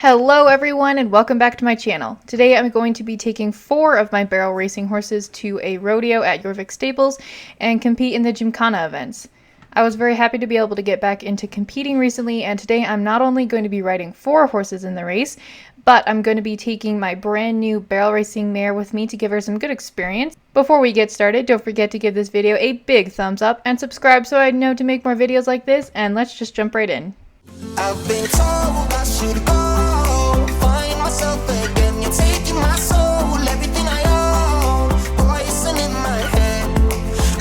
Hello everyone and welcome back to my channel. Today I'm going to be taking 4 of my barrel racing horses to a rodeo at Yorvik Stables and compete in the gymkhana events. I was very happy to be able to get back into competing recently, and today I'm not only going to be riding 4 horses in the race, but I'm going to be taking my brand new barrel racing mare with me to give her some good experience. Before we get started, don't forget to give this video a big thumbs up and subscribe so I know to make more videos like this, and let's just jump right in. I've been told I should go find myself again. You're taking my soul, everything I own, poison in my head.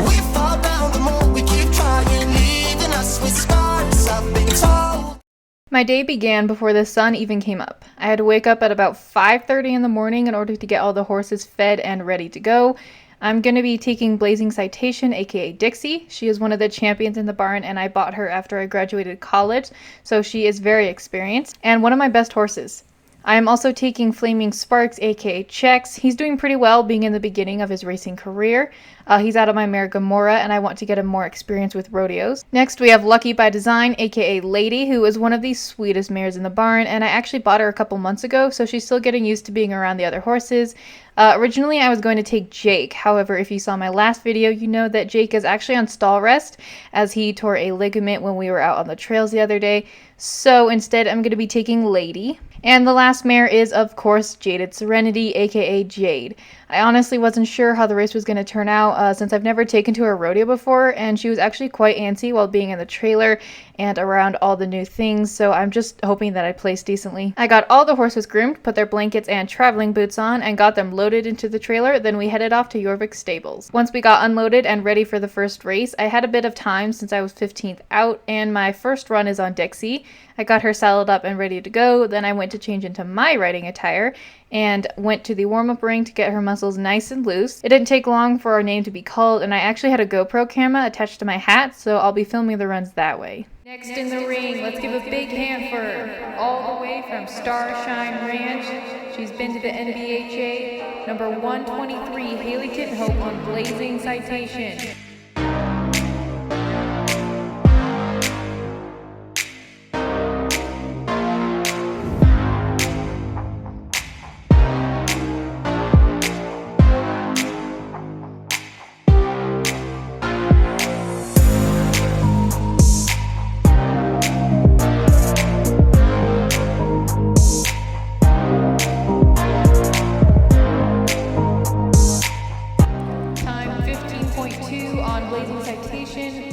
We fall down the more we keep trying, leaving us with scars. I've been told. My day began before the sun even came up. I had to wake up at about 5:30 in the morning in order to get all the horses fed and ready to go. I'm going to be taking Blazing Citation, aka Dixie. She is one of the champions in the barn, and I bought her after I graduated college, so she is very experienced and one of my best horses. I am also taking Flaming Sparks, aka Chex. He's doing pretty well being in the beginning of his racing career. He's out of my mare Gamora, and I want to get him more experience with rodeos. Next we have Lucky by Design, aka Lady, who is one of the sweetest mares in the barn, and I actually bought her a couple months ago, so she's still getting used to being around the other horses. Originally I was going to take Jake, however if you saw my last video you know that Jake is actually on stall rest as he tore a ligament when we were out on the trails the other day, so instead I'm going to be taking Lady. And the last mare is, of course, Jaded Serenity, aka Jade. I honestly wasn't sure how the race was going to turn out since I've never taken to a rodeo before, and she was actually quite antsy while being in the trailer and around all the new things, so I'm just hoping that I place decently. I got all the horses groomed, put their blankets and traveling boots on, and got them loaded into the trailer, then we headed off to Yorvik Stables. Once we got unloaded and ready for the first race, I had a bit of time since I was 15th out, and my first run is on Dixie. I got her saddled up and ready to go, then I went to change into my riding attire and went to the warm-up ring to get her muscles nice and loose. It didn't take long for our name to be called, and I actually had a GoPro camera attached to my hat, so I'll be filming the runs that way. Next in the ring, let's give a big hand for her. All the way from Starshine Ranch, she's been to the NBHA, number 123, Haley KittenHope on Blazing Citation.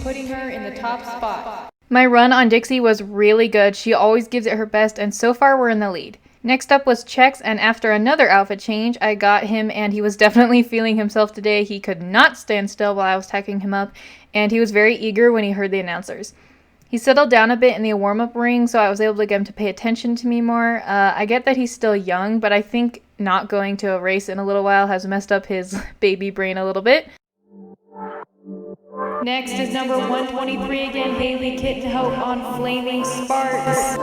Putting her in the top spot. My run on Dixie was really good. She always gives it her best, and so far we're in the lead. Next up was Chex, and after another outfit change, I got him, and he was definitely feeling himself today. He could not stand still while I was tacking him up, and he was very eager when he heard the announcers. He settled down a bit in the warm-up ring, so I was able to get him to pay attention to me more. I get that he's still young, but I think not going to a race in a little while has messed up his baby brain a little bit. Next is number 123 again, Haley KittenHope on Flaming Sparks.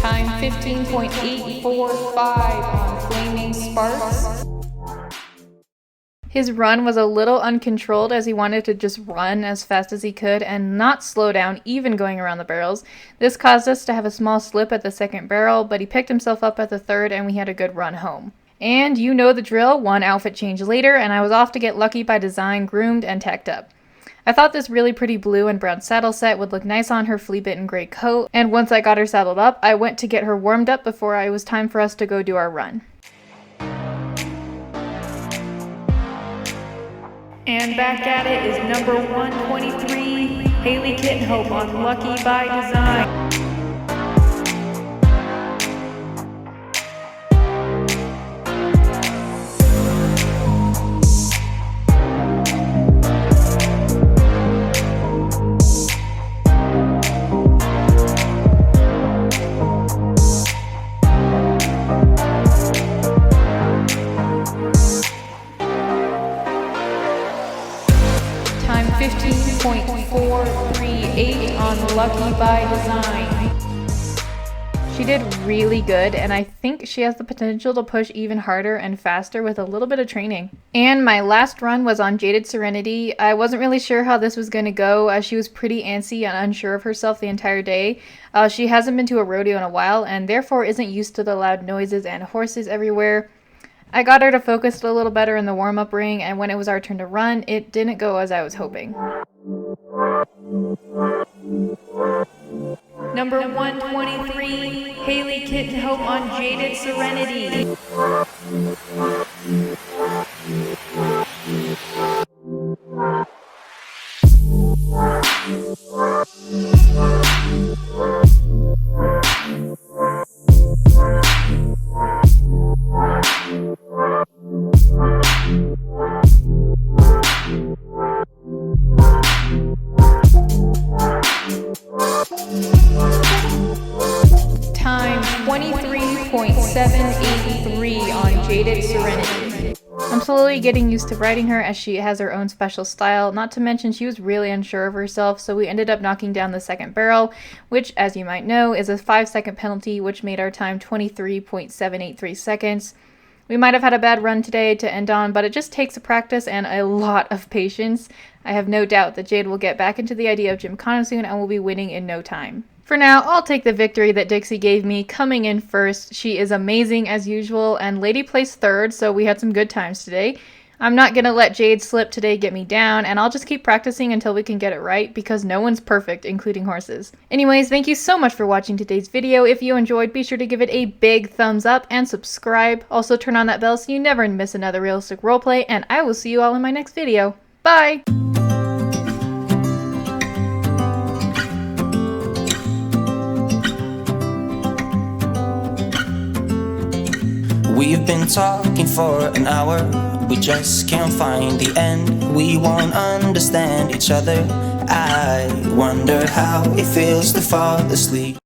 Time 15.845 on Flaming Sparks. His run was a little uncontrolled as he wanted to just run as fast as he could and not slow down even going around the barrels. This caused us to have a small slip at the second barrel, but he picked himself up at the third and we had a good run home. And you know the drill, one outfit change later and I was off to get Lucky by Design groomed and tacked up. I thought this really pretty blue and brown saddle set would look nice on her flea-bitten gray coat, and once I got her saddled up, I went to get her warmed up before it was time for us to go do our run. And back at it is number 123, Haley KittenHope on Lucky by Design. lucky by design. She did really good, and I think she has the potential to push even harder and faster with a little bit of training. And my last run was on Jaded Serenity. I wasn't really sure how this was going to go, as she was pretty antsy and unsure of herself the entire day. She hasn't been to a rodeo in a while, and therefore isn't used to the loud noises and horses everywhere. I got her to focus a little better in the warm-up ring, and when it was our turn to run, it didn't go as I was hoping. Number 123, Haley KittenHope on Jaded Serenity. Time 23.783 on Jaded Serenity. I'm slowly getting used to riding her as she has her own special style, not to mention she was really unsure of herself, so we ended up knocking down the second barrel, which, as you might know, is a 5-second penalty, which made our time 23.783 seconds. We might have had a bad run today to end on, but it just takes a practice and a lot of patience. I have no doubt that Jade will get back into the idea of gymkhana soon and will be winning in no time. For now, I'll take the victory that Dixie gave me, coming in first. She is amazing as usual, and Lady placed third, so we had some good times today. I'm not gonna let Jade slip today get me down, and I'll just keep practicing until we can get it right, because no one's perfect, including horses. Anyways, thank you so much for watching today's video. If you enjoyed, be sure to give it a big thumbs up and subscribe. Also turn on that bell so you never miss another realistic roleplay, and I will see you all in my next video. Bye! We've been talking for an hour, we just can't find the end. We won't understand each other. I wonder how it feels to fall asleep.